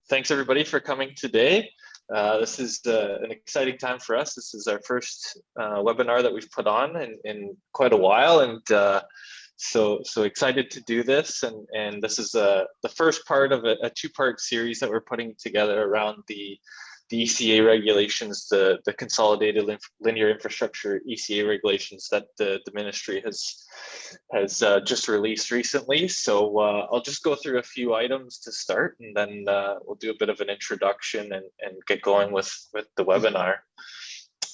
Thanks everybody for coming today. This is an exciting time for us. This is our first webinar that we've put on in quite a while, and so excited to do this. And this is the first part of a two-part series that we're putting together around the ECA regulations, the consolidated linear infrastructure ECA regulations that the ministry has just released recently. So I'll just go through a few items to start, and then we'll do a bit of an introduction and get going with the webinar.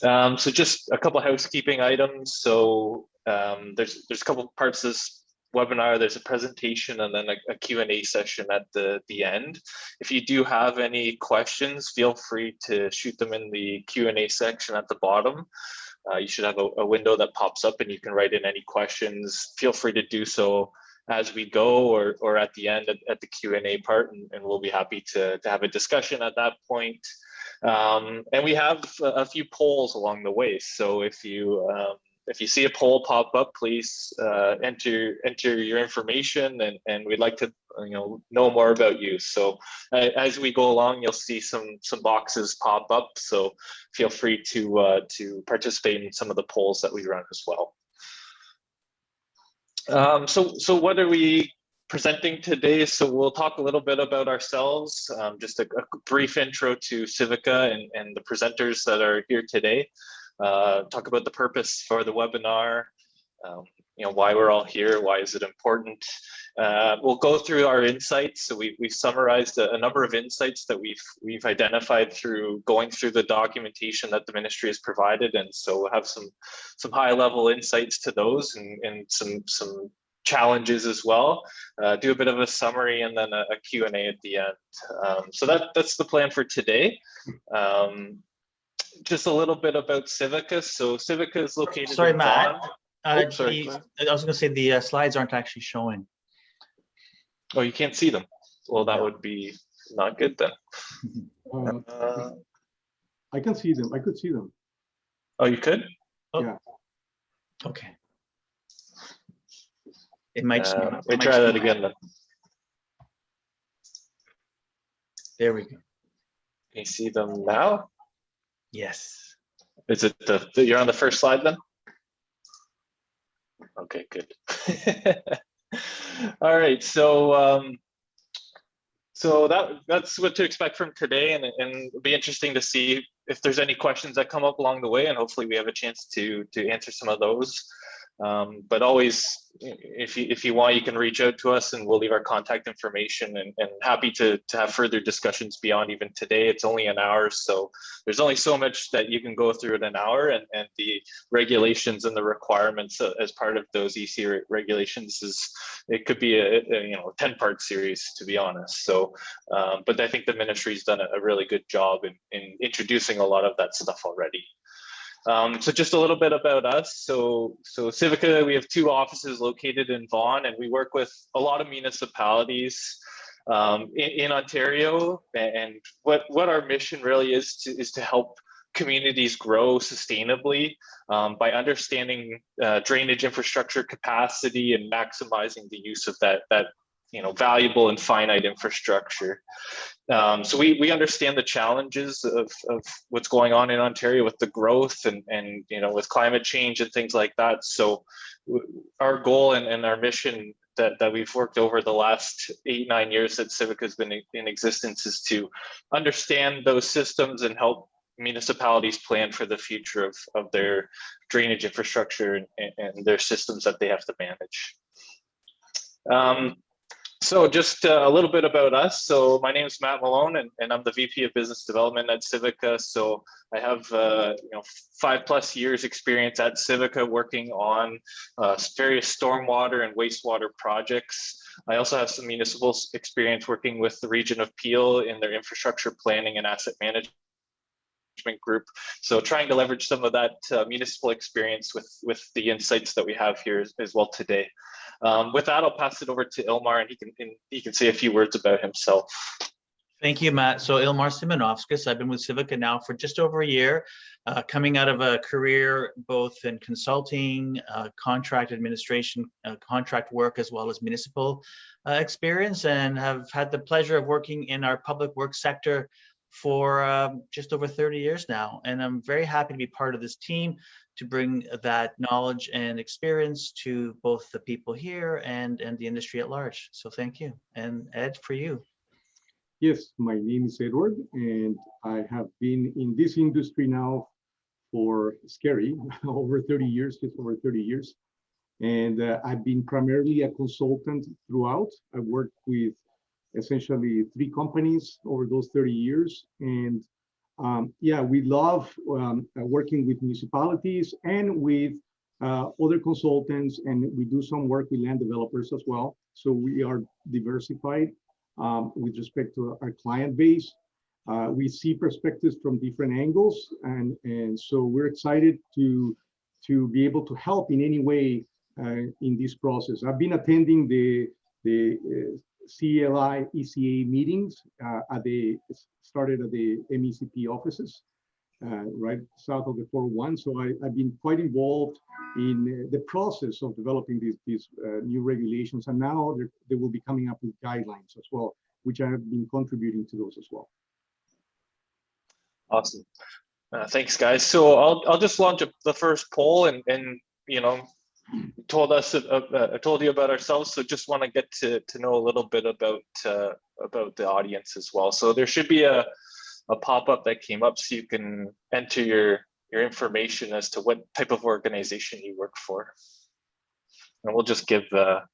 So just a couple housekeeping items. So there's a couple parts to this webinar. There's a presentation and then a Q&A session at the end. If you do have any questions, feel free to shoot them in the Q&A section at the bottom. You should have a window that pops up and you can write in any questions. Feel free to do so as we go or at the end at the Q&A part, and we'll be happy to have a discussion at that point. And we have a few polls along the way. So if you see a poll pop up, please enter your information, and we'd like to know more about you. So as we go along, you'll see some boxes pop up. So feel free to participate in some of the polls that we run as well. So what are we presenting today? So we'll talk a little bit about ourselves, just a brief intro to Civica and the presenters that are here today. Talk about the purpose for the webinar, why we're all here, why is it important. We'll go through our insights. So we've summarized a number of insights that we've identified through going through the documentation that the ministry has provided, and so we'll have some high level insights to those and some challenges as well. Do a bit of a summary and then a Q&A at the end. So that's the plan for today. Just a little bit about Civica. So Civica is located in Vaughan. Matt. I was going to say the slides aren't actually showing. Oh, you can't see them? Well, that would be not good then. I can see them. I could see them. Oh, you could? Oh. Yeah. Okay. It might. We try that again then. There we go. Can you see them now? Yes. Is it you're on the first slide then? Okay, good. All right, so that's what to expect from today, and it'll be interesting to see if there's any questions that come up along the way, and hopefully we have a chance to answer some of those. But always, if you want, you can reach out to us and we'll leave our contact information, and happy to have further discussions beyond even today. It's only an hour, so there's only so much that you can go through in an hour, and the regulations and the requirements as part of those ECA regulations it could be a 10-part series, to be honest. So but I think the ministry's done a really good job in introducing a lot of that stuff already. So just a little bit about us. So Civica, we have 2 offices located in Vaughan, and we work with a lot of municipalities in Ontario. And what our mission really is to help communities grow sustainably by understanding drainage infrastructure capacity and maximizing the use of that valuable and finite infrastructure. So we understand the challenges of what's going on in Ontario with the growth and with climate change and things like that. So our goal and our mission that we've worked over the last 8-9 years that Civica has been in existence is to understand those systems and help municipalities plan for the future of their drainage infrastructure and their systems that they have to manage. So just a little bit about us. So my name is Matt Malone, and I'm the VP of Business Development at Civica. So I have 5+ years experience at Civica working on various stormwater and wastewater projects. I also have some municipal experience working with the region of Peel in their infrastructure planning and asset management group. So trying to leverage some of that municipal experience with the insights that we have here as well today. With that, I'll pass it over to Ilmar, and he can say a few words about himself. Thank you, Matt. So Ilmar Simonovskis, I've been with Civica now for just over a year, coming out of a career both in consulting, contract administration, contract work, as well as municipal experience, and have had the pleasure of working in our public works sector for just over 30 years now. And I'm very happy to be part of this team to bring that knowledge and experience to both the people here and the industry at large. So thank you. And Ed, for you. Yes, my name is Edward, and I have been in this industry now for scary over 30 years, just over 30 years. And I've been primarily a consultant throughout. I worked with essentially 3 companies over those 30 years. And yeah, we love working with municipalities and with other consultants, and we do some work with land developers as well. So we are diversified with respect to our client base. We see perspectives from different angles, and so we're excited to be able to help in any way in this process. I've been attending the CLI ECA meetings started at the MECP offises right south of the 401. So I've been quite involved in the process of developing these new regulations, and now they will be coming up with guidelines as well, which I have been contributing to those as well. Awesome. Thanks, guys. So I'll just launch the first poll, and you know, told you about ourselves. So just want to get to know a little bit about the audience as well. So there should be a pop-up that came up, so you can enter your information as to what type of organization you work for. And we'll just give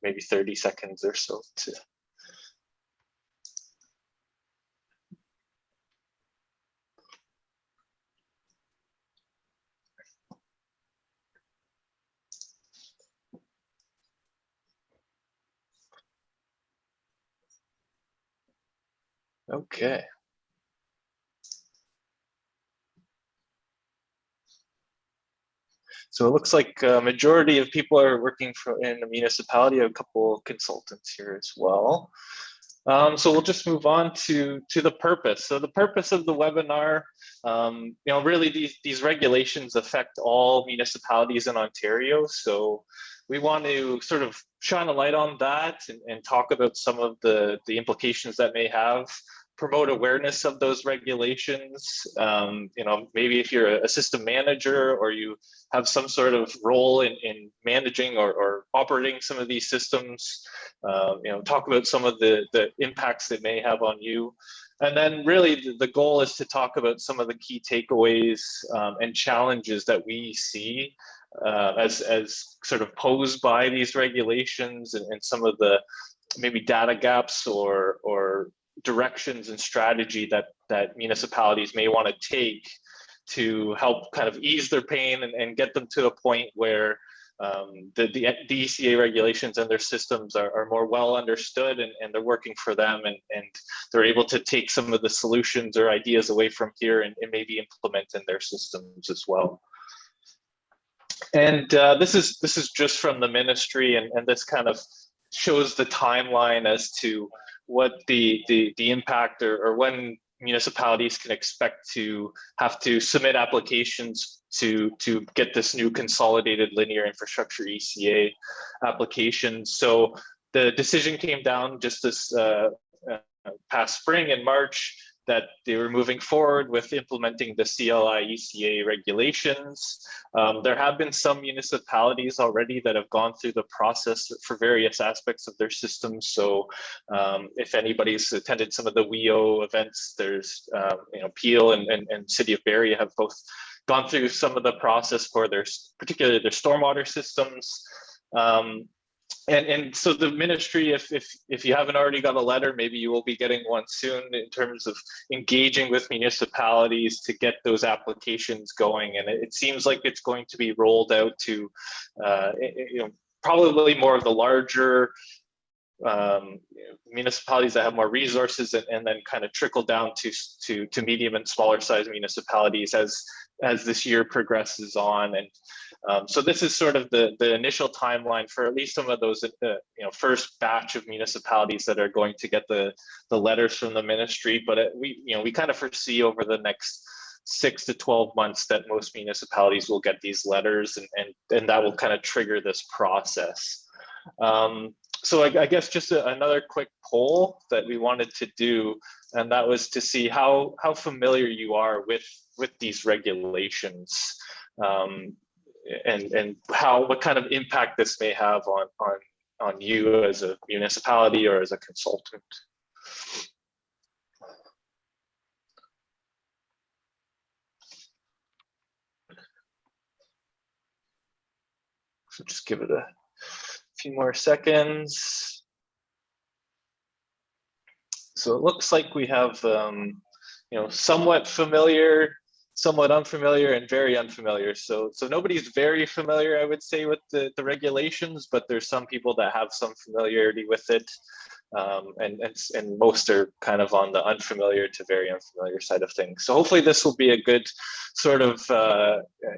maybe 30 seconds or so to. Okay. So it looks like a majority of people are working in the municipality. A couple of consultants here as well. So we'll just move on to the purpose. So the purpose of the webinar, you know, really these regulations affect all municipalities in Ontario. So we want to sort of shine a light on that and talk about some of the implications that may have, promote awareness of those regulations. You know, maybe if you're a system manager or you have some sort of role in managing or operating some of these systems, you know, talk about some of the impacts that may have on you. And then really the goal is to talk about some of the key takeaways and challenges that we see as sort of posed by these regulations, and some of the maybe data gaps or directions and strategy that municipalities may want to take to help kind of ease their pain and get them to a point where the ECA regulations and their systems are more well understood, and they're working for them, and they're able to take some of the solutions or ideas away from here and maybe implement in their systems as well. And this is just from the ministry, and this kind of shows the timeline as to what the impact or when municipalities can expect to have to submit applications to get this new consolidated linear infrastructure ECA application. So the decision came down just this past spring in March that they were moving forward with implementing the CLI ECA regulations. There have been some municipalities already that have gone through the process for various aspects of their systems. So if anybody's attended some of the WEO events, there's you know, Peel and City of Barrie have both gone through some of the process for particularly their stormwater systems. And so the ministry, if you haven't already got a letter, maybe you will be getting one soon in terms of engaging with municipalities to get those applications going. And it seems like it's going to be rolled out to, you know, probably more of the larger municipalities that have more resources, and then kind of trickle down to medium and smaller size municipalities as as this year progresses on. And so this is sort of the initial timeline for at least some of those first batch of municipalities that are going to get the letters from the ministry. But we kind of foresee over the next 6 to 12 months that most municipalities will get these letters, and that will kind of trigger this process. So I guess just another quick poll that we wanted to do, and that was to see how familiar you are with these regulations, and what kind of impact this may have on you as a municipality or as a consultant. So just give it a few more seconds. So it looks like we have somewhat familiar, somewhat unfamiliar, and very unfamiliar. So nobody's very familiar, I would say, with the regulations, but there's some people that have some familiarity with it. And most are kind of on the unfamiliar to very unfamiliar side of things. So hopefully this will be a good sort of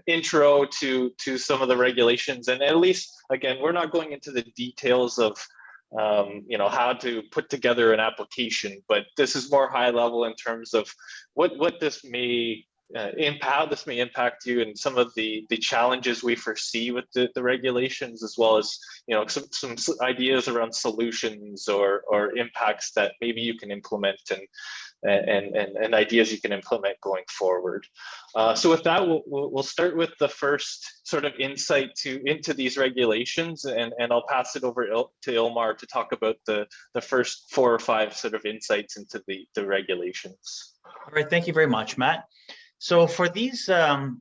intro to some of the regulations. And at least, again, we're not going into the details of how to put together an application, but this is more high level in terms of what this may how this may impact you, and some of the challenges we foresee with the regulations, as well as some ideas around solutions or impacts that maybe you can implement, and ideas you can implement going forward. So with that, we'll start with the first sort of insight into these regulations, and I'll pass it over to Ilmar to talk about the first 4 or 5 sort of insights into the regulations. All right, thank you very much, Matt. So for these, for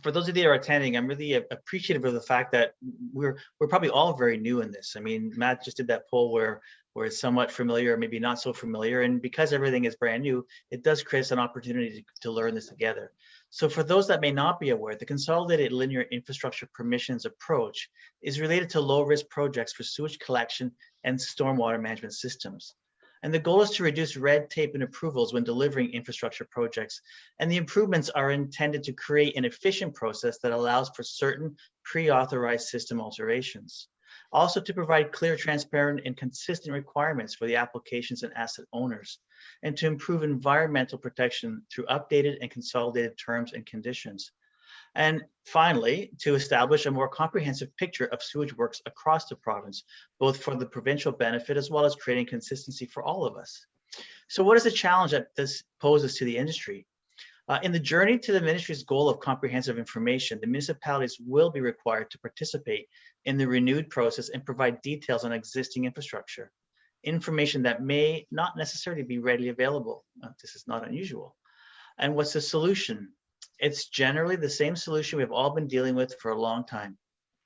those of you that are attending, I'm really appreciative of the fact that we're probably all very new in this. I mean, Matt just did that poll where it's somewhat familiar, maybe not so familiar, and because everything is brand new, it does create an opportunity to learn this together. So for those that may not be aware, the Consolidated Linear Infrastructure Permissions approach is related to low-risk projects for sewage collection and stormwater management systems. And the goal is to reduce red tape and approvals when delivering infrastructure projects. And the improvements are intended to create an efficient process that allows for certain pre-authorized system alterations. Also to provide clear, transparent, and consistent requirements for the applications and asset owners, and to improve environmental protection through updated and consolidated terms and conditions. And finally, to establish a more comprehensive picture of sewage works across the province, both for the provincial benefit as well as creating consistency for all of us. So what is the challenge that this poses to the industry? In the journey to the ministry's goal of comprehensive information, the municipalities will be required to participate in the renewed process and provide details on existing infrastructure, information that may not necessarily be readily available. This is not unusual. And what's the solution? It's generally the same solution we've all been dealing with for a long time.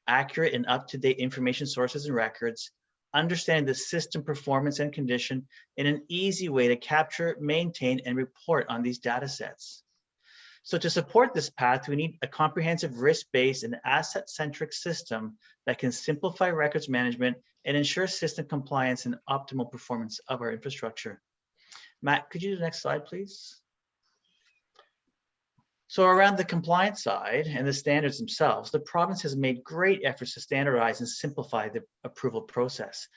Accurate and up-to-date information sources and records, understanding the system performance and condition in an easy way to capture, maintain, and report on these data sets. So to support this path, we need a comprehensive risk-based and asset-centric system that can simplify records management and ensure system compliance and optimal performance of our infrastructure. Matt, could you do the next slide, please? So around the compliance side and the standards themselves, the province has made great efforts to standardize and simplify the approval process.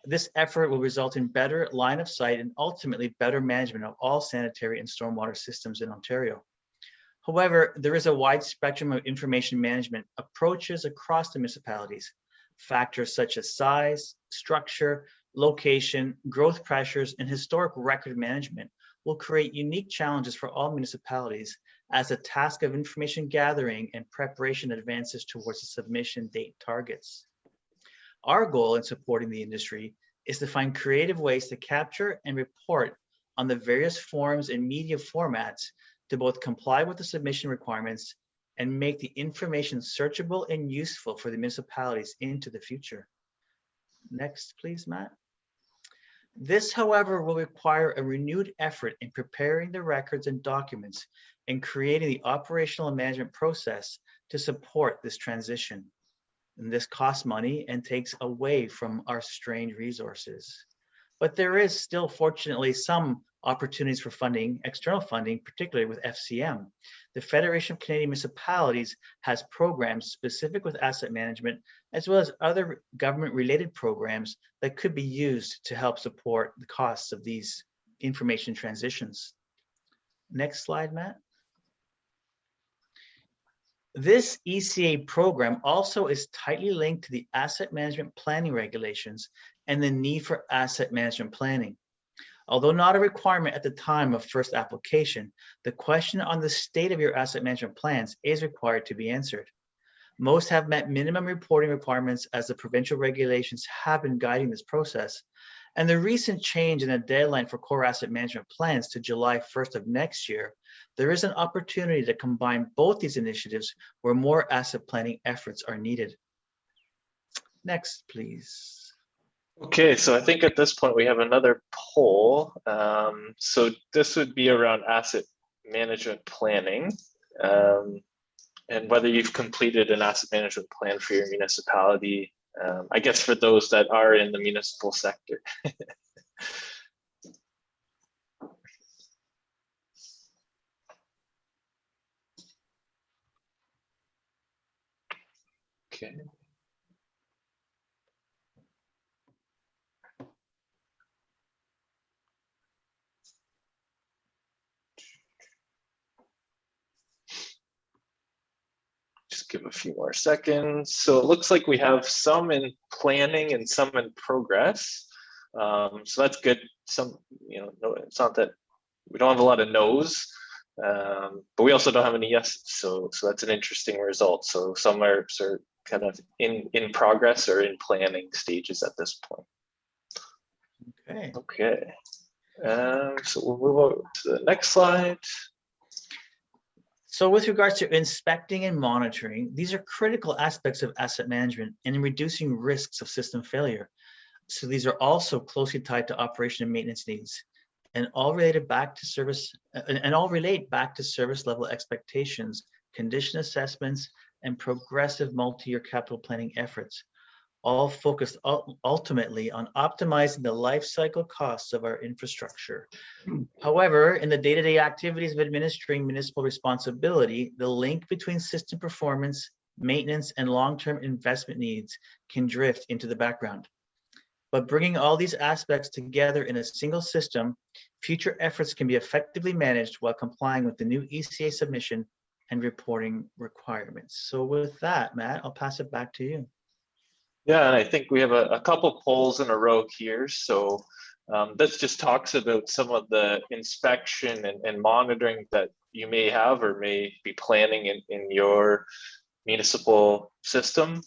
This effort will result in better line of sight and ultimately better management of all sanitary and stormwater systems in Ontario. However, there is a wide spectrum of information management approaches across the municipalities. Factors such as size, structure, location, growth pressures, and historic record management will create unique challenges for all municipalities as the task of information gathering and preparation advances towards the submission date targets. Our goal in supporting the industry is to find creative ways to capture and report on the various forms and media formats to both comply with the submission requirements and make the information searchable and useful for the municipalities into the future. Next, please, Matt. This, however, will require a renewed effort in preparing the records and documents and creating the operational and management process to support this transition. And this costs money and takes away from our strained resources. But there is still, fortunately, some opportunities for funding, external funding, particularly with FCM. The Federation of Canadian Municipalities has programs specific with asset management, as well as other government-related programs that could be used to help support the costs of these information transitions. Next slide, Matt. This ECA program also is tightly linked to the asset management planning regulations and the need for asset management planning. Although not a requirement at the time of first application, the question on the state of your asset management plans is required to be answered. Most have met minimum reporting requirements as the provincial regulations have been guiding this process. And the recent change in the deadline for core asset management plans to July 1st of next year, there is an opportunity to combine both these initiatives where more asset planning efforts are needed. Next, please. Okay, so I think at this point we have another poll. So this would be around asset management planning and whether you've completed an asset management plan for your municipality. I guess for those that are in the municipal sector. Okay. Just give a few more seconds. So it looks like we have some in planning and some in progress. So that's good. Some, no, it's not that we don't have a lot of no's, but we also don't have any yeses. So that's an interesting result. So some are kind of in progress or in planning stages at this point. Okay. Okay. So we'll move on to the next slide. So with regards to inspecting and monitoring, these are critical aspects of asset management and in reducing risks of system failure. So these are also closely tied to operation and maintenance needs and all relate back to service level expectations, condition assessments, and progressive multi-year capital planning efforts, all focused ultimately on optimizing the life cycle costs of our infrastructure. However, in the day-to-day activities of administering municipal responsibility, the link between system performance, maintenance, and long-term investment needs can drift into the background. But bringing all these aspects together in a single system, future efforts can be effectively managed while complying with the new ECA submission and reporting requirements. So with that, Matt, I'll pass it back to you. Yeah, and I think we have a couple polls in a row here. So this just talks about some of the inspection and monitoring that you may have or may be planning in your municipal system.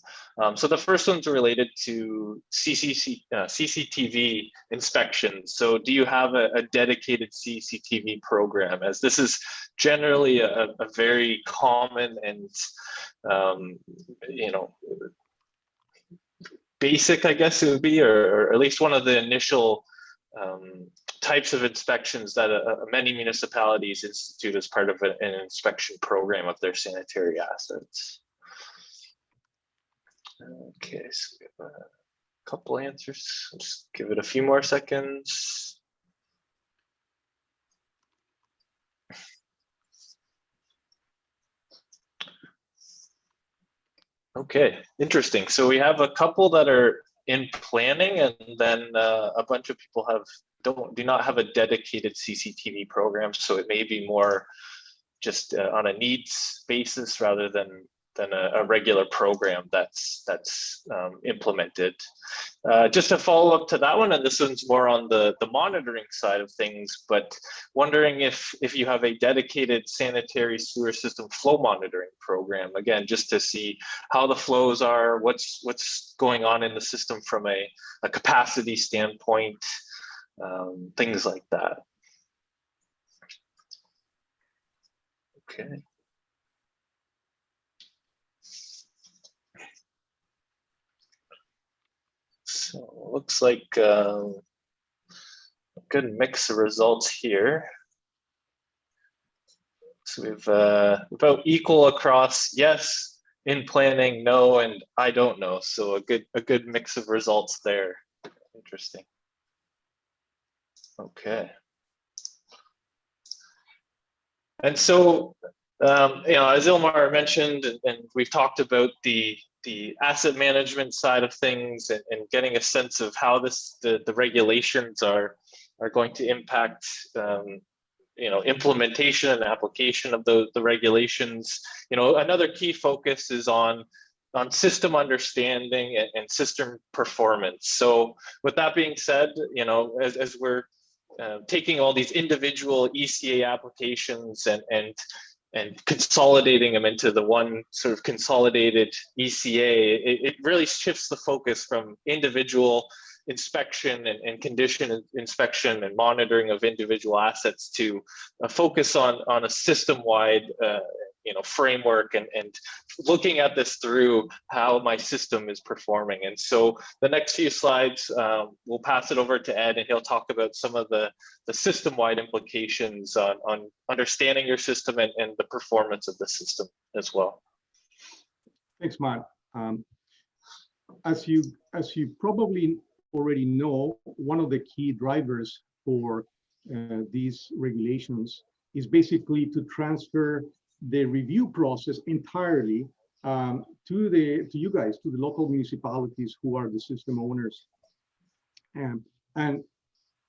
So the first one's related to CCTV inspections. So do you have a dedicated CCTV program? As this is generally a very common and basic, I guess it would be, or at least one of the initial types of inspections that many municipalities institute as part of an inspection program of their sanitary assets. Okay, so we have a couple answers. I'll just give it a few more seconds. Okay, interesting. So we have a couple that are in planning, and then a bunch of people do not have a dedicated CCTV program. So it may be more just on a needs basis rather than a regular program that's implemented. Just to follow up to that one, and this one's more on the monitoring side of things, but wondering if you have a dedicated sanitary sewer system flow monitoring program, again, just to see how the flows are, what's going on in the system from a capacity standpoint, things like that. Okay. So looks like a good mix of results here. So we've about equal across yes, in planning, no, and I don't know. So a good mix of results there. Interesting. Okay. And so, as Ilmar mentioned, and we've talked about the asset management side of things, and getting a sense of how the regulations are going to impact implementation and application of the regulations. Another key focus is on system understanding and system performance. So with that being said, as we're taking all these individual ECA applications and consolidating them into the one sort of consolidated ECA, it really shifts the focus from individual inspection and condition inspection and monitoring of individual assets to a focus on a system-wide framework and looking at this through how my system is performing. And so the next few slides, we'll pass it over to Ed, and he'll talk about some of the system-wide implications on understanding your system and the performance of the system as well. Thanks, Matt. As you probably already know, one of the key drivers for these regulations is basically to transfer the review process entirely to you guys, to the local municipalities who are the system owners. And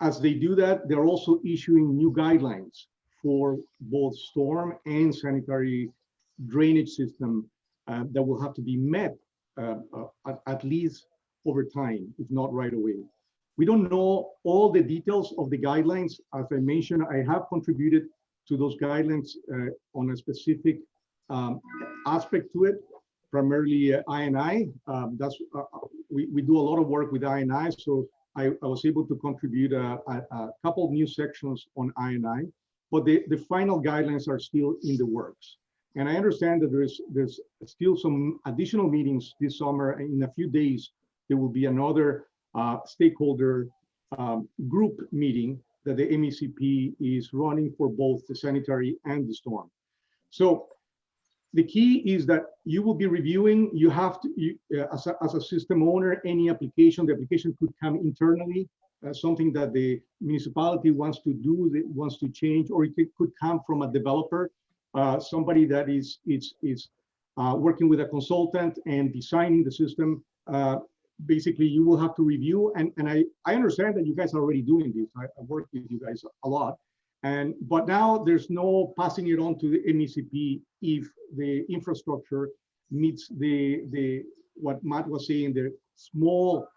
as they do that, they're also issuing new guidelines for both storm and sanitary drainage system that will have to be met at least over time, if not right away. We don't know all the details of the guidelines. As I mentioned, I have contributed to those guidelines on a specific aspect to it, primarily I&I. We do a lot of work with I&I, so I was able to contribute a couple of new sections on I&I, but the final guidelines are still in the works. And I understand that there's still some additional meetings this summer, and in a few days, there will be another stakeholder group meeting that the MECP is running for both the sanitary and the storm. So the key is that you will be reviewing, you have to, as a system owner, any application, the application could come internally, something that the municipality wants to do, that wants to change, or it could come from a developer, somebody that is working with a consultant and designing the system. Basically, you will have to review, and I understand that you guys are already doing this. I work with you guys a lot, but now there's no passing it on to the MECP if the infrastructure meets the what Matt was saying, the small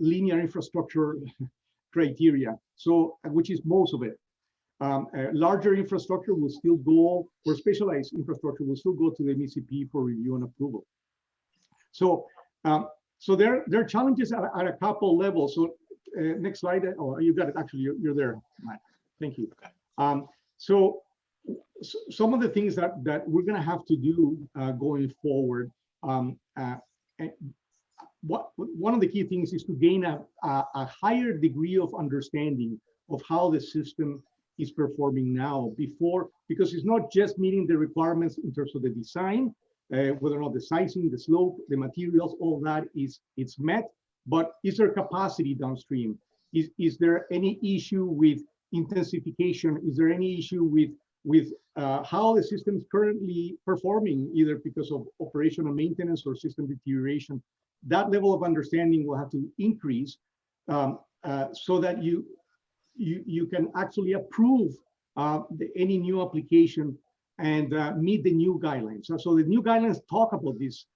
linear infrastructure criteria. So, which is most of it. Larger infrastructure will still go, or specialized infrastructure will still go to the MECP for review and approval. So. So there are challenges at a couple levels. So next slide. Oh, you got it. Actually, you're there, Matt. Thank you. So some of the things that we're going to have to do going forward. One of the key things is to gain a higher degree of understanding of how the system is performing now because it's not just meeting the requirements in terms of the design, whether or not the sizing, the slope, the materials, all that it's met, but is there capacity downstream? Is there any issue with intensification? Is there any issue with how the system is currently performing, either because of operational maintenance or system deterioration? That level of understanding will have to increase so that you can actually approve any new application and meet the new guidelines. So the new guidelines talk about this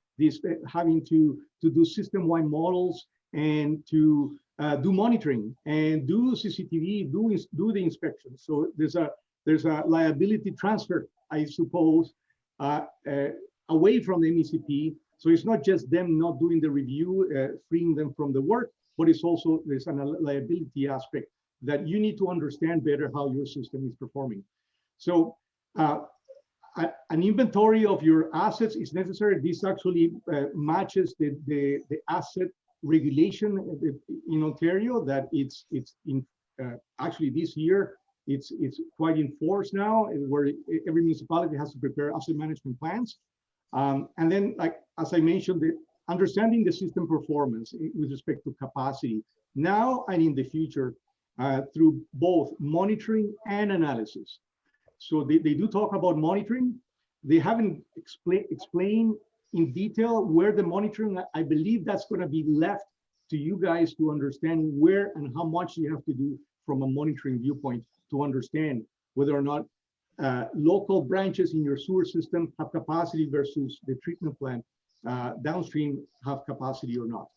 having to do system-wide models and to do monitoring and do CCTV, do the inspection. So there's a liability transfer, I suppose, away from the MECP. So it's not just them not doing the review, freeing them from the work, but it's also there's a liability aspect that you need to understand better how your system is performing. So an inventory of your assets is necessary. This actually matches the asset regulation in Ontario that it's in actually this year it's quite in force now, where every municipality has to prepare asset management plans. And then, like as I mentioned, understanding the system performance with respect to capacity now and in the future through both monitoring and analysis. So they do talk about monitoring. They haven't explained in detail where the monitoring, I believe that's going to be left to you guys to understand where and how much you have to do from a monitoring viewpoint to understand whether or not local branches in your sewer system have capacity versus the treatment plant downstream have capacity or not.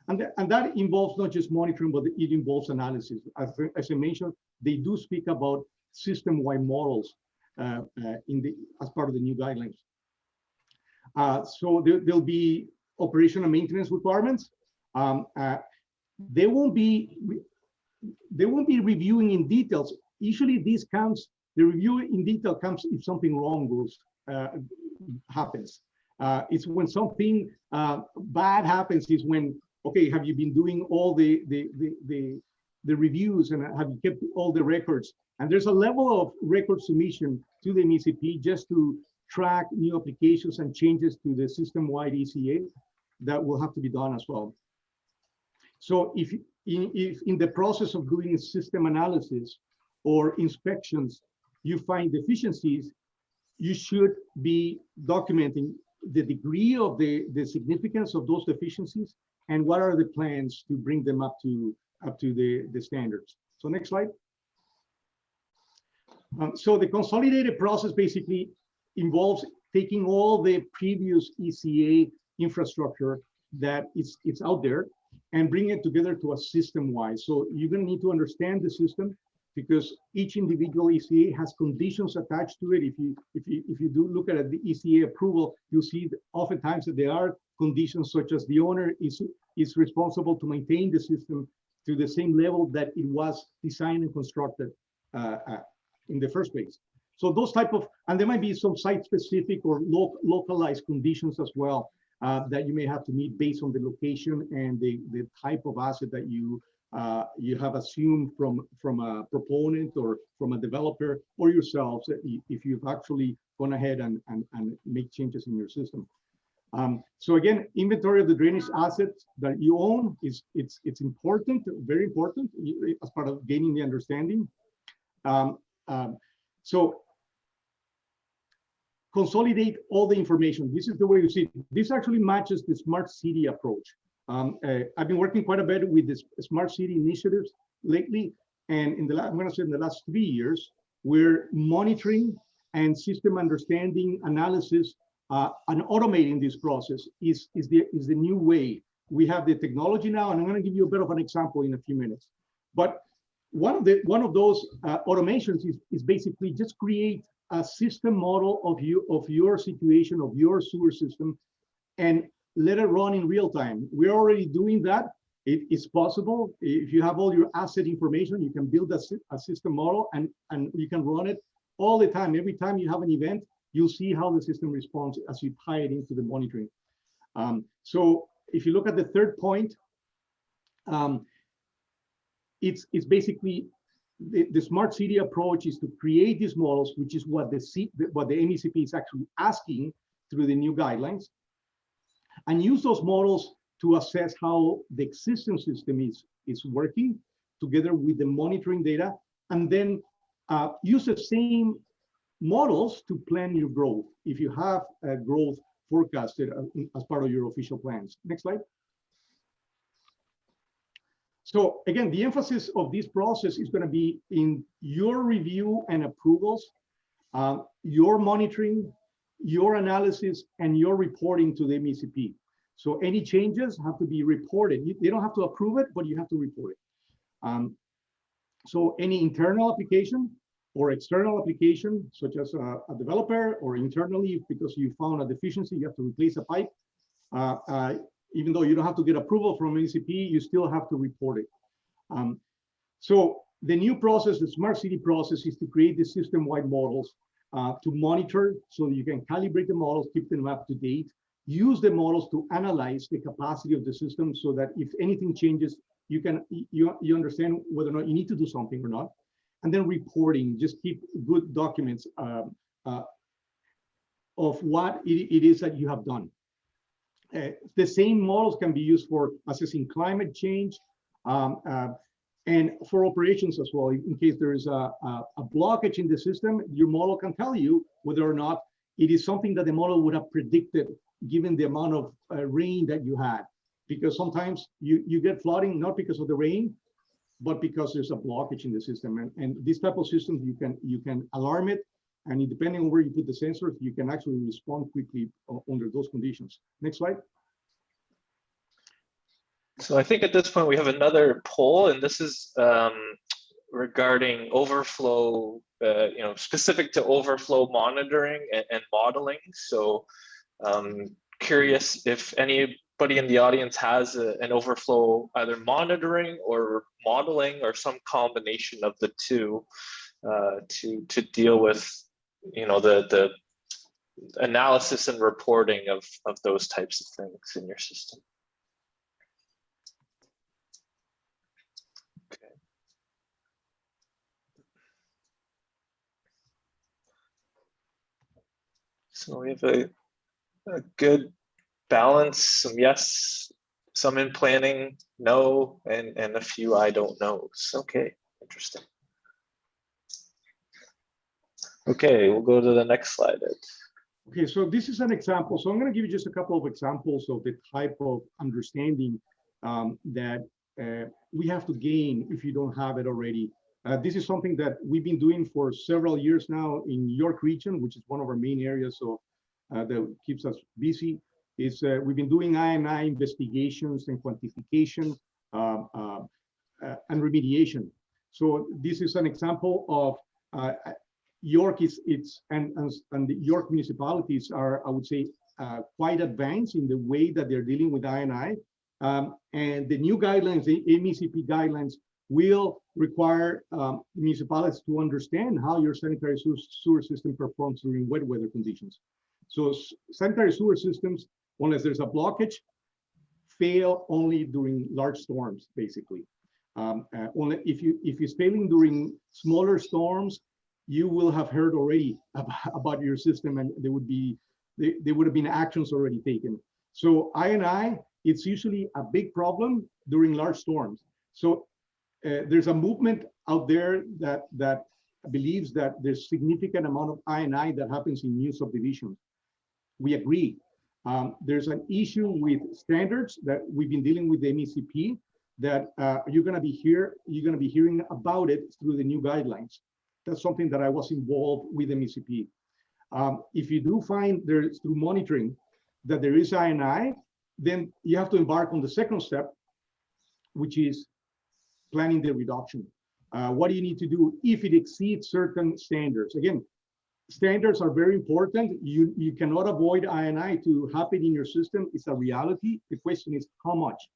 And that involves not just monitoring, but it involves analysis. As I mentioned, they do speak about system-wide models as part of the new guidelines. So there'll be operational maintenance requirements. They won't be reviewing in details. Usually these comes, the review in detail comes if something wrong happens. It's when something bad happens is when, okay, have you been doing all the reviews and have you kept all the records? And there's a level of record submission to the MECP just to track new applications and changes to the system-wide ECA that will have to be done as well. So if in the process of doing a system analysis or inspections, you find deficiencies, you should be documenting the degree of the significance of those deficiencies and what are the plans to bring them up to the standards. So next slide. So the consolidated process basically involves taking all the previous ECA infrastructure that it's out there and bring it together to a system-wide. So you're going to need to understand the system because each individual ECA has conditions attached to it. If you do look at the ECA approval, you'll see that oftentimes that there are conditions such as the owner is responsible to maintain the system to the same level that it was designed and constructed in the first place. So those type of, and there might be some site-specific or localized conditions as well that you may have to meet based on the location and the type of asset that you have assumed from a proponent or from a developer or yourselves if you've actually gone ahead and make changes in your system. So again, inventory of the drainage assets that you own it's important, very important as part of gaining the understanding. So consolidate all the information. This is the way you see it. This actually matches the smart city approach. I've been working quite a bit with this smart city initiatives lately, and I'm going to say in the last 3 years, we're monitoring and system understanding analysis and automating this process is the new way. We have the technology now, and I'm going to give you a bit of an example in a few minutes. But one of those automations is basically just create a system model of your situation, of your sewer system, and let it run in real time. We're already doing that. It is possible. If you have all your asset information, you can build a system model and you can run it all the time. Every time you have an event, you'll see how the system responds as you tie it into the monitoring. So if you look at the third point, it's basically the smart city approach is to create these models, which is what the MECP is actually asking through the new guidelines, and use those models to assess how the existing system is working together with the monitoring data, and then use the same models to plan your growth if you have growth forecasted as part of your official plans. Next slide. So again, the emphasis of this process is going to be in your review and approvals, your monitoring, your analysis, and your reporting to the MECP. So any changes have to be reported. They don't have to approve it, but you have to report it. So any internal application or external application, such as a developer or internally, because you found a deficiency, you have to replace a pipe. Even though you don't have to get approval from MECP, you still have to report it. So the new process, the smart city process, is to create the system-wide models to monitor so that you can calibrate the models, keep them up to date, use the models to analyze the capacity of the system so that if anything changes, you understand whether or not you need to do something or not. And then reporting, just keep good documents of what it is that you have done. The same models can be used for assessing climate change, And for operations as well, in case there is a blockage in the system, your model can tell you whether or not it is something that the model would have predicted given the amount of rain that you had. Because sometimes you get flooding not because of the rain, but because there's a blockage in the system. And this type of systems, you can alarm it, and depending on where you put the sensors, you can actually respond quickly under those conditions. Next slide. So I think at this point we have another poll, and this is regarding overflow, specific to overflow monitoring and modeling. So curious if anybody in the audience has an overflow either monitoring or modeling or some combination of the two to deal with the analysis and reporting of those types of things in your system. Okay. So we have a good balance, some yes, some in planning, no, and a few I don't knows. Okay, interesting. Okay, we'll go to the next slide, Ed. Okay, so this is an example. So I'm going to give you just a couple of examples of the type of understanding that we have to gain if you don't have it already. This is something that we've been doing for several years now in York region, which is one of our main areas that keeps us busy. We've been doing I&I investigations and quantification and remediation. So this is an example of York and the York municipalities are, I would say, quite advanced in the way that they're dealing with I&I. And the new guidelines, the MECP guidelines, will require municipalities to understand how your sanitary sewer system performs during wet weather conditions. So sanitary sewer systems, unless there's a blockage, fail only during large storms, basically. Only if it's failing during smaller storms, you will have heard already about your system, and there would have been actions already taken. So I&I, it's usually a big problem during large storms. So there's a movement out there that believes that there's significant amount of I&I that happens in new subdivisions. We agree. There's an issue with standards that we've been dealing with the MECP that you're going to be hearing about it through the new guidelines. That's something that I was involved with MECP. If you do find there's through monitoring that there is I&I, then you have to embark on the second step, which is planning the reduction. What do you need to do if it exceeds certain standards? Again, standards are very important. You cannot avoid I&I to happen in your system. It's a reality. The question is how much,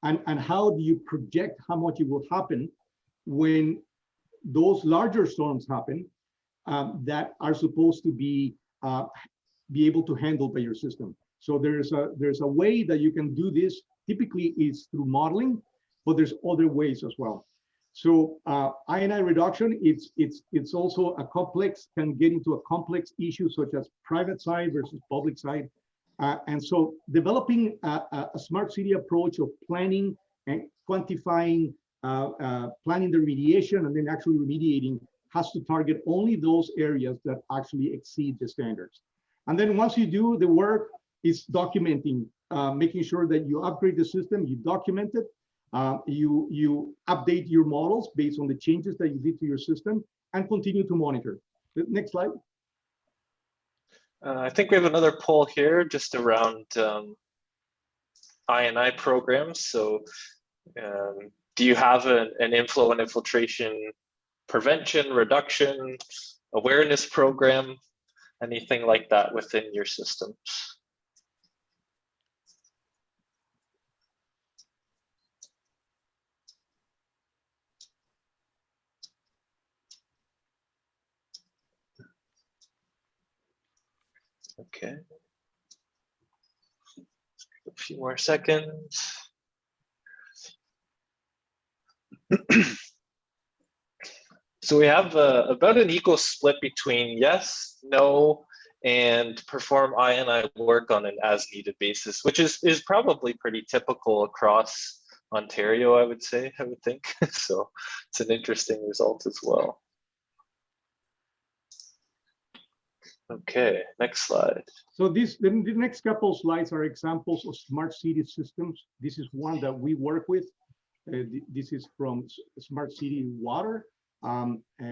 and how do you project how much it will happen when those larger storms happen that are supposed to be able to handle by your system. So there's a way that you can do this. Typically, it's through modeling, but there's other ways as well. So I&I reduction, it's also can get into a complex issue such as private side versus public side. And so developing a smart city approach of planning and quantifying, planning the remediation and then actually remediating has to target only those areas that actually exceed the standards. And then once you do the work, it's documenting, making sure that you upgrade the system, you document it, you update your models based on the changes that you did to your system, and continue to monitor. The next slide. I think we have another poll here just around I&I programs. So do you have an inflow and infiltration prevention, reduction, awareness program, anything like that within your systems? Okay. A few more seconds. So we have about an equal split between yes, no, and perform I&I work on an as-needed basis, which is probably pretty typical across Ontario, I would think. So it's an interesting result as well. Okay, next slide. So the next couple of slides are examples of smart city systems. This is one that we work with. This is from Smart City Water,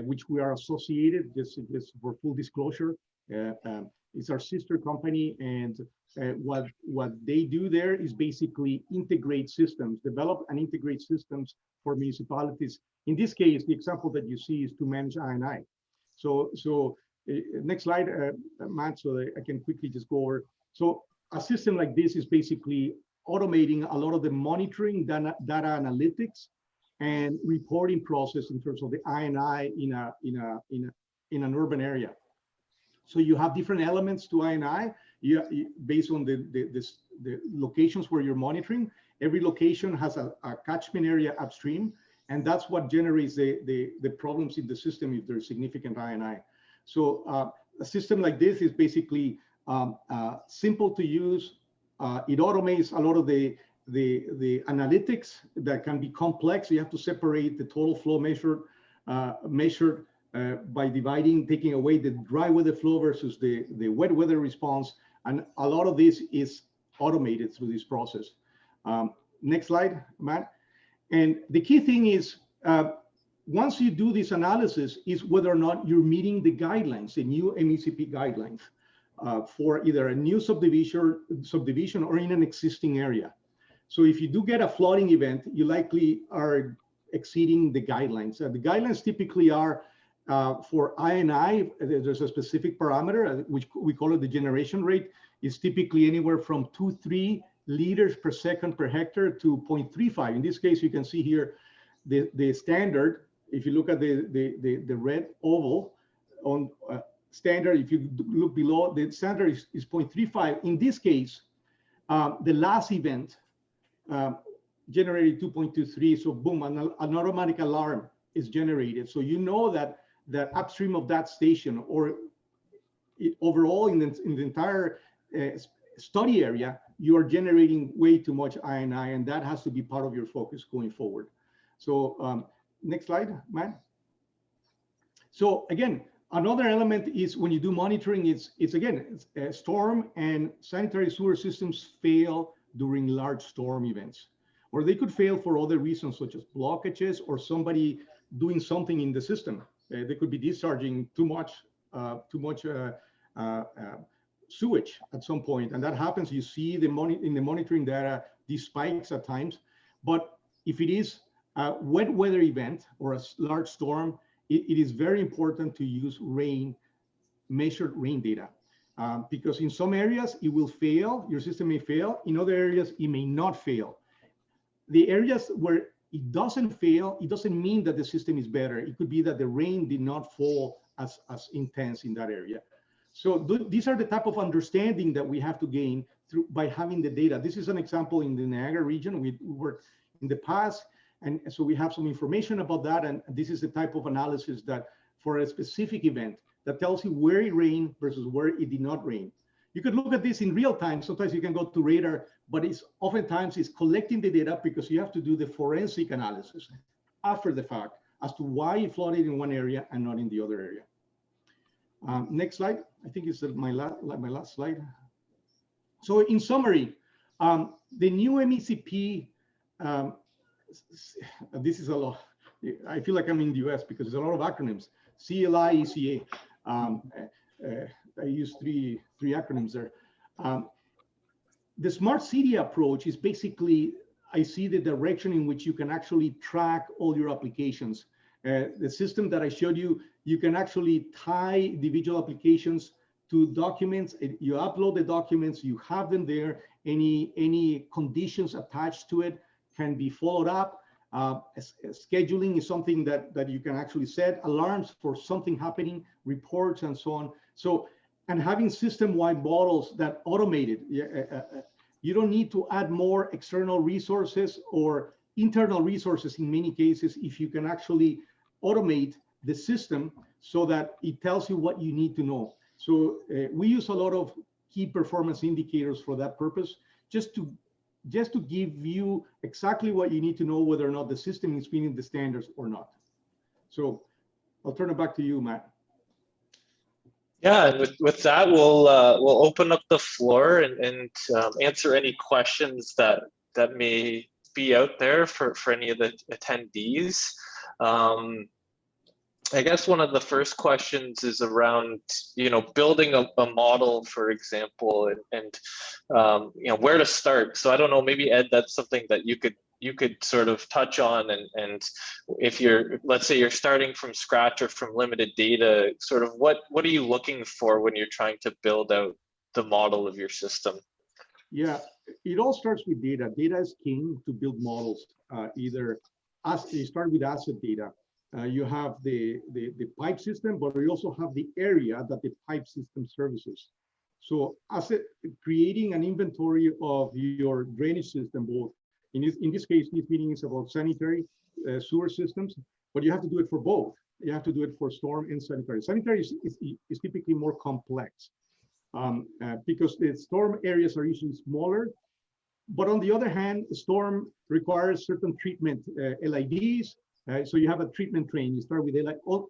which we are associated. This for full disclosure. It's our sister company, and what they do there is basically integrate systems, develop and integrate systems for municipalities. In this case, the example that you see is to manage I&I. So next slide, Matt, so that I can quickly just go over. So a system like this is basically automating a lot of the monitoring, data analytics, and reporting process in terms of the I&I in an urban area. So you have different elements to I&I based on the locations where you're monitoring. Every location has a catchment area upstream, and that's what generates the problems in the system if there's significant I&I. So a system like this is basically simple to use. It automates a lot of the analytics that can be complex. You have to separate the total flow measured by taking away the dry weather flow versus the wet weather response. And a lot of this is automated through this process. Next slide, Matt. And the key thing is, once you do this analysis, is whether or not you're meeting the guidelines, the new MECP guidelines for either a new subdivision or in an existing area. So if you do get a flooding event, you likely are exceeding the guidelines. The guidelines typically are for I&I, there's a specific parameter, which we call it the generation rate. It's typically anywhere from 2.3 liters per second per hectare to 0.35. In this case, you can see here the standard. If you look at the red oval on standard, if you look below, the standard is 0.35. In this case, the last event generated 2.23. So boom, an automatic alarm is generated. So you know that upstream of that station, or overall in the entire study area, you are generating way too much I&I, and that has to be part of your focus going forward. So next slide, Matt. So again, another element is when you do monitoring, it's storm and sanitary sewer systems fail during large storm events, or they could fail for other reasons such as blockages or somebody doing something in the system. They could be discharging too much sewage at some point, and that happens. You see in the monitoring data these spikes at times. But if it is a wet weather event or a large storm, it is very important to use measured rain data, because in some areas it will fail, your system may fail. In other areas, it may not fail. The areas where it doesn't fail, it doesn't mean that the system is better. It could be that the rain did not fall as intense in that area. So these are the type of understanding that we have to gain by having the data. This is an example in the Niagara region. We worked in the past, and so we have some information about that. And this is the type of analysis that for a specific event that tells you where it rained versus where it did not rain. You could look at this in real time. Sometimes you can go to radar, but oftentimes it's collecting the data because you have to do the forensic analysis after the fact as to why it flooded in one area and not in the other area. Next slide. I think it's my last slide. So in summary, the new MECP, this is a lot. I feel like I'm in the US because there's a lot of acronyms. CLI, ECA. I use three acronyms there. The smart city approach is basically, I see the direction in which you can actually track all your applications. The system that I showed you, you can actually tie individual applications to documents. You upload the documents, you have them there. Any conditions attached to it can be followed up. Scheduling is something that you can actually set alarms for something happening, reports, and so on. So, and having system-wide models that automated, you don't need to add more external resources or internal resources in many cases if you can actually automate the system so that it tells you what you need to know. So we use a lot of key performance indicators for that purpose, just to just to give you exactly what you need to know whether or not the system is meeting the standards or not. So I'll turn it back to you, Matt. Yeah, and with that, we'll open up the floor and answer any questions that may be out there for any of the attendees. I guess one of the first questions is around, building a model, for example, and where to start. So I don't know, maybe Ed, that's something that you could sort of touch on, and if let's say you're starting from scratch or from limited data, sort of what are you looking for when you're trying to build out the model of your system? Yeah, it all starts with data. Data is king to build models. Either you start with asset data. You have the pipe system, but you also have the area that the pipe system services. So creating an inventory of your drainage system, both in this case, this meeting is about sanitary sewer systems, but you have to do it for both. You have to do it for storm and sanitary. Sanitary is typically more complex because the storm areas are usually smaller. But on the other hand, storm requires certain treatment, LIDs. So you have a treatment train. You start with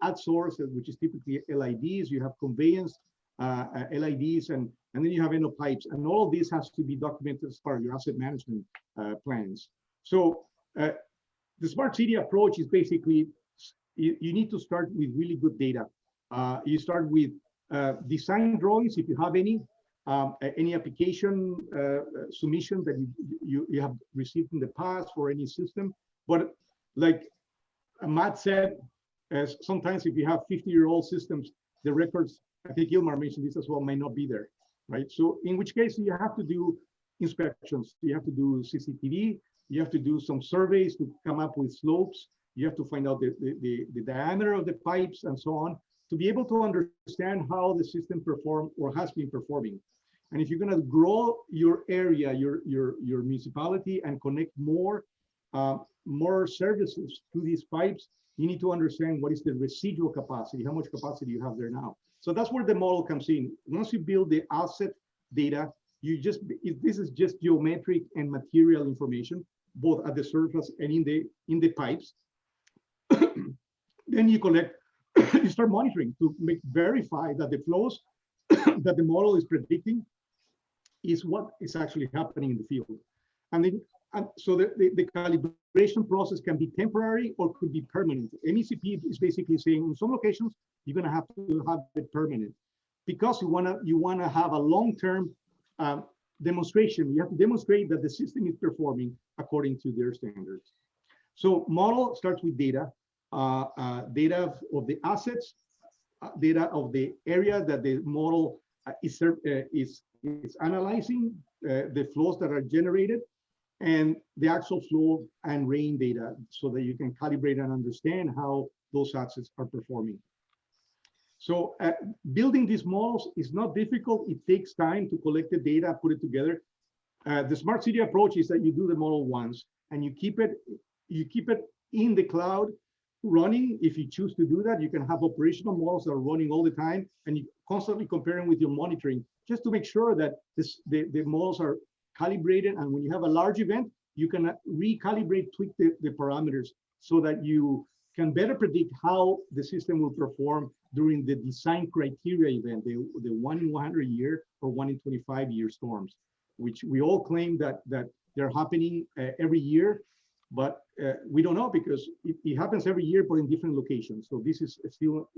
at source, which is typically LIDs. You have conveyance, LIDs, and then you have endo pipes. And all of this has to be documented as part of your asset management plans. So the smart city approach is basically, you need to start with really good data. You start with design drawings, if you have any application submission that you have received in the past for any system. But like Matt said, sometimes if you have 50-year-old systems, the records, I think Ilmar mentioned this as well, might not be there, right? So in which case you have to do inspections, you have to do CCTV, you have to do some surveys to come up with slopes, you have to find out the diameter of the pipes and so on, to be able to understand how the system performed or has been performing. And if you're going to grow your area, your municipality, and connect more services to these pipes, you need to understand what is the residual capacity, how much capacity you have there now. So that's where the model comes in. Once you build the asset data, this is just geometric and material information, both at the surface and in the pipes. Then you you start monitoring to verify that the flows that the model is predicting is what is actually happening in the field. And then so the calibration process can be temporary or could be permanent. MECP is basically saying in some locations, you're going to have it permanent because you want to have a long-term demonstration. You have to demonstrate that the system is performing according to their standards. So model starts with data, data of the assets, data of the area that the model is analyzing, the flows that are generated, and the actual flow and rain data, so that you can calibrate and understand how those assets are performing. So building these models is not difficult. It takes time to collect the data, put it together. The smart city approach is that you do the model once and you keep it in the cloud running. If you choose to do that, you can have operational models that are running all the time, and you constantly comparing with your monitoring just to make sure that the models are calibrated. And when you have a large event, you can recalibrate, tweak the parameters so that you can better predict how the system will perform during the design criteria event, the 1 in 100 year or 1 in 25 year storms, which we all claim that they're happening every year, but we don't know because it happens every year, but in different locations. So this is still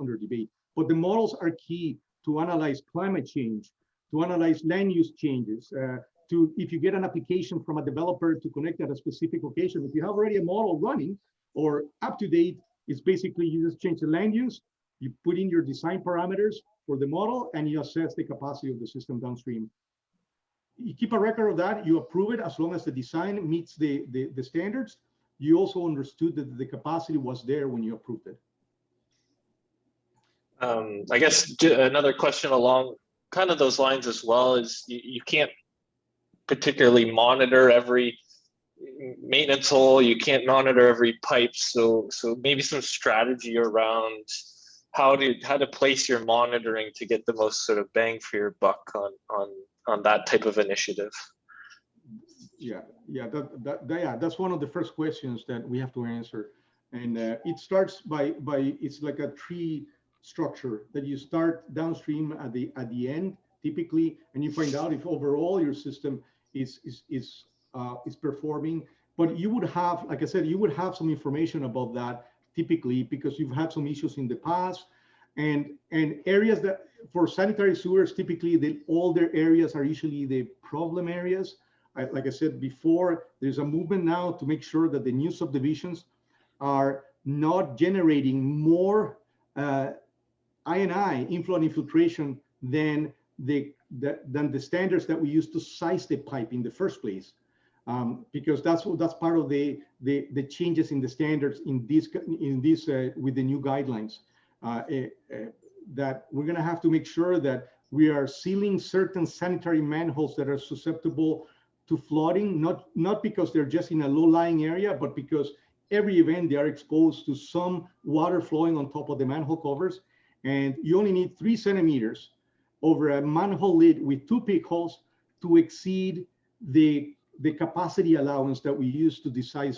under debate. But the models are key to analyze climate change, to analyze land use changes, if you get an application from a developer to connect at a specific location, if you have already a model running or up to date, it's basically you just change the land use, you put in your design parameters for the model, and you assess the capacity of the system downstream. You keep a record of that, you approve it as long as the design meets the standards. You also understood that the capacity was there when you approved it. I guess another question along kind of those lines as well is you can't particularly monitor every maintenance hole, you can't monitor every pipe, so maybe some strategy around how to place your monitoring to get the most sort of bang for your buck on that type of initiative. That's one of the first questions that we have to answer. And it starts by it's like a tree structure that you start downstream at the end typically, and you find out if overall your system is performing. But you would have, like I said, you would have some information about that typically because you've had some issues in the past, and areas that for sanitary sewers typically the older areas are usually the problem areas. Like I said before, there's a movement now to make sure that the new subdivisions are not generating more I&I, inflow and infiltration, than the standards that we use to size the pipe in the first place. Because that's part of the changes in the standards in this with the new guidelines. That we're going to have to make sure that we are sealing certain sanitary manholes that are susceptible to flooding, not because they're just in a low-lying area, but because every event they are exposed to some water flowing on top of the manhole covers. And you only need 3 centimeters over a manhole lid with 2 peak holes to exceed the capacity allowance that we use to design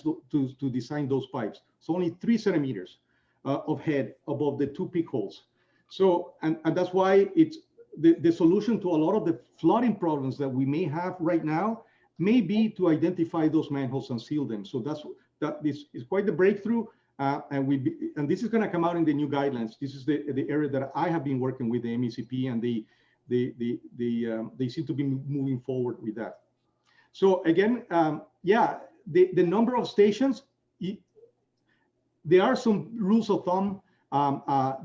those pipes. So only 3 centimeters of head above the 2 peak holes. So, and that's why it's the solution to a lot of the flooding problems that we may have right now may be to identify those manholes and seal them. So this is quite the breakthrough. And this is going to come out in the new guidelines. This is the area that I have been working with the MECP, and they seem to be moving forward with that. So again, the number of stations, there are some rules of thumb.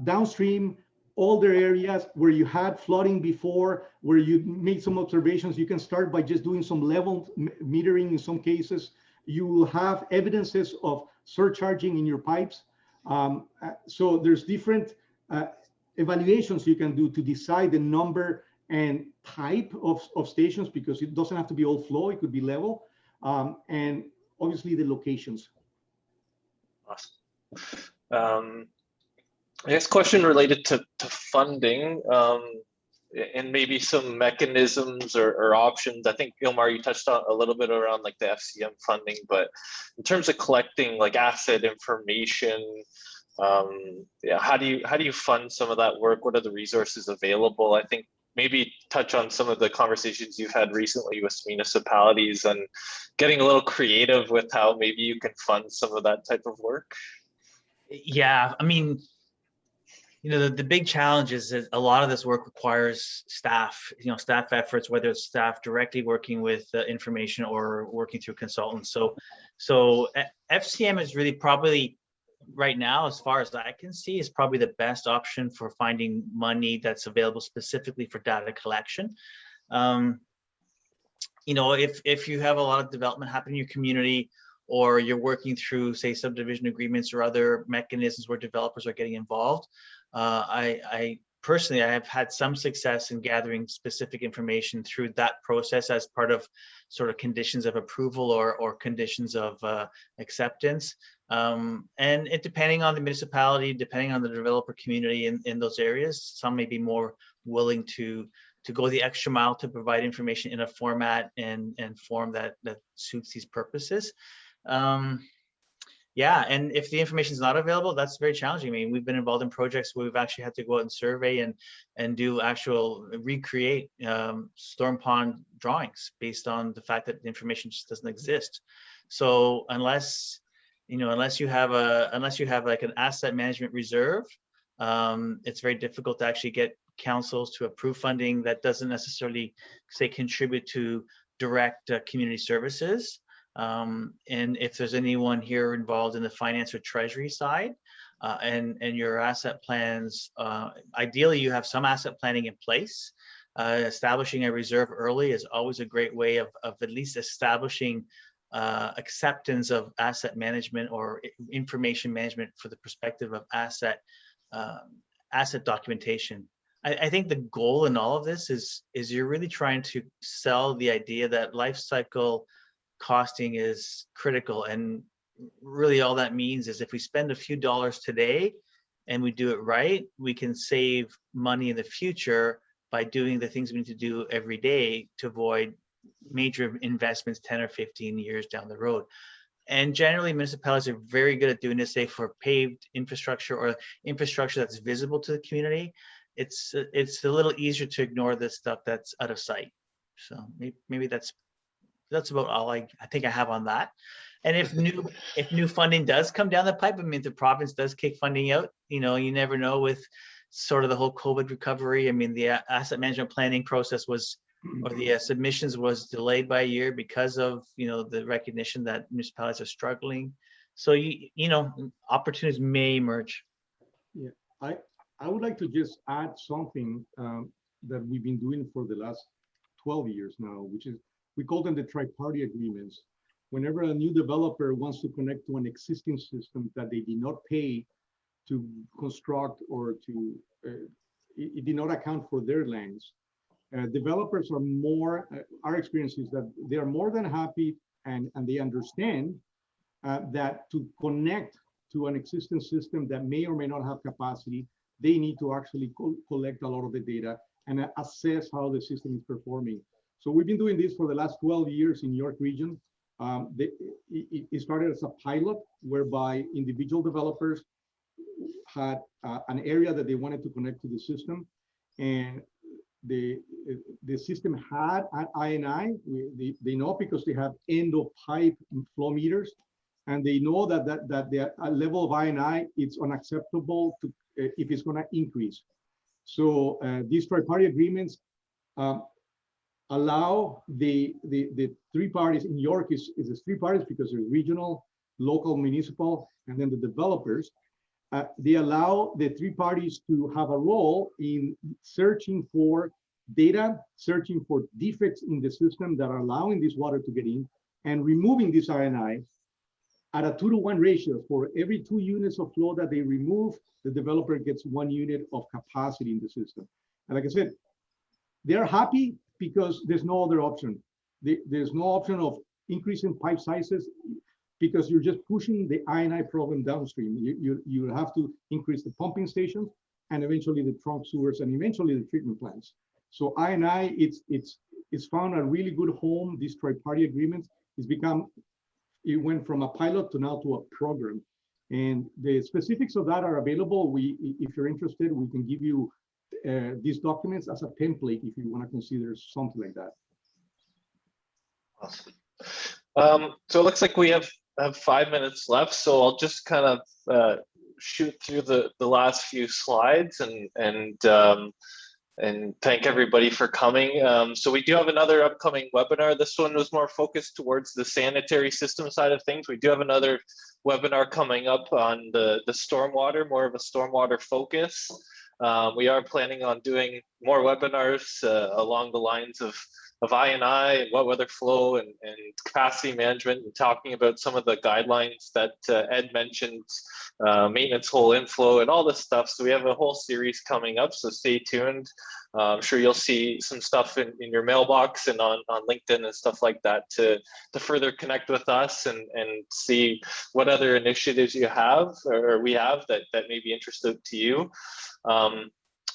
Downstream, older areas where you had flooding before, where you made some observations, you can start by just doing some level metering in some cases. You will have evidences of surcharging in your pipes. So there's different evaluations you can do to decide the number and type of stations, because it doesn't have to be all flow, it could be level, and obviously the locations. Awesome. I guess question related to funding, and maybe some mechanisms or options. I think Ilmar, you touched on a little bit around like the FCM funding, but in terms of collecting like asset information, how do you fund some of that work? What are the resources available? I think maybe touch on some of the conversations you've had recently with municipalities and getting a little creative with how maybe you can fund some of that type of work. Yeah, I mean, the big challenge is that a lot of this work requires staff, staff efforts, whether it's staff directly working with information or working through consultants. So FCM is really probably right now, as far as I can see, is probably the best option for finding money that's available specifically for data collection. If you have a lot of development happening in your community, or you're working through, say, subdivision agreements or other mechanisms where developers are getting involved, I personally have had some success in gathering specific information through that process as part of sort of conditions of approval or conditions of acceptance. And it depending on the municipality, depending on the developer community in those areas, some may be more willing to go the extra mile to provide information in a format and form that suits these purposes. Yeah, and if the information is not available, that's very challenging. I mean, we've been involved in projects where we've actually had to go out and survey and do recreate storm pond drawings based on the fact that the information just doesn't exist. So unless you have like an asset management reserve, it's very difficult to actually get councils to approve funding that doesn't necessarily, say, contribute to direct community services. And if there's anyone here involved in the finance or treasury side, and your asset plans, ideally you have some asset planning in place. Establishing a reserve early is always a great way of at least establishing acceptance of asset management or information management for the perspective of asset documentation. I think the goal in all of this is you're really trying to sell the idea that life cycle costing is critical, and really all that means is if we spend a few dollars today and we do it right, we can save money in the future by doing the things we need to do every day to avoid major investments 10 or 15 years down the road. And generally, municipalities are very good at doing this, say for paved infrastructure or infrastructure that's visible to the community. It's a little easier to ignore this stuff that's out of sight. So maybe that's about all I think I have on that. And if new funding does come down the pipe, I mean, if the province does kick funding out, you know, you never know with sort of the whole COVID recovery. I mean, the asset management planning process was, or the submissions was delayed by a year because of, you know, the recognition that municipalities are struggling. So, you know, opportunities may emerge. Yeah, I would like to just add something that we've been doing for the last 12 years now, which is, we call them the tri-party agreements. Whenever a new developer wants to connect to an existing system that they did not pay to construct or to, it did not account for their lands, developers are more, our experience is that they are more than happy and they understand that to connect to an existing system that may or may not have capacity, they need to actually collect a lot of the data and assess how the system is performing. So we've been doing this for the last 12 years in York Region. It started as a pilot whereby individual developers had an area that they wanted to connect to the system, and the system had an INI. They know because they have end of pipe flow meters, and they know that the level of INI it's unacceptable to if it's going to increase. So these tri-party agreements allow the three parties. In York is three parties because there's regional, local, municipal, and then the developers. They allow the three parties to have a role in searching for data, searching for defects in the system that are allowing this water to get in, and removing this INI at a 2-to-1 ratio. For every 2 units of flow that they remove, the developer gets 1 unit of capacity in the system. And like I said, they're happy because there's no other option. There's no option of increasing pipe sizes because you're just pushing the INI problem downstream. You have to increase the pumping stations and eventually the trunk sewers and eventually the treatment plants. So INI, it's found a really good home. These tri-party agreements, it went from a pilot to now to a program. And the specifics of that are available. If you're interested, we can give you these documents as a template if you want to consider something like that. Awesome. So it looks like we have 5 minutes left, so I'll just kind of shoot through the last few slides and thank everybody for coming. So we do have another upcoming webinar. This one was more focused towards the sanitary system side of things. We do have another webinar coming up on the stormwater, more of a stormwater focus. We are planning on doing more webinars along the lines of INI and wet weather flow and capacity management, and talking about some of the guidelines that Ed mentioned, maintenance hole inflow and all this stuff. So we have a whole series coming up, so stay tuned. I'm sure you'll see some stuff in your mailbox and on LinkedIn and stuff like that to further connect with us and see what other initiatives you have or we have that may be interesting to you.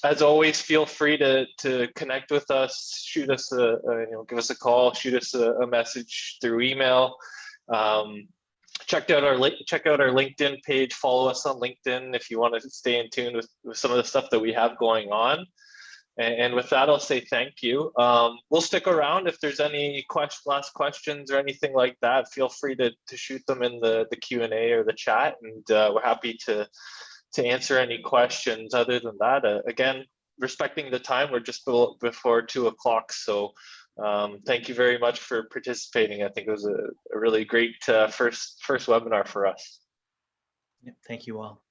As always, feel free to connect with us, shoot us give us a call, shoot us a message through email. Check out our LinkedIn page, follow us on LinkedIn if you want to stay in tune with some of the stuff that we have going on. And with that, I'll say thank you. We'll stick around if there's any last questions or anything like that. Feel free to shoot them in the Q&A or the chat, and we're happy to answer any questions. Other than that, again, respecting the time, we're just before 2 o'clock. So thank you very much for participating. I think it was a really great first webinar for us. Thank you all.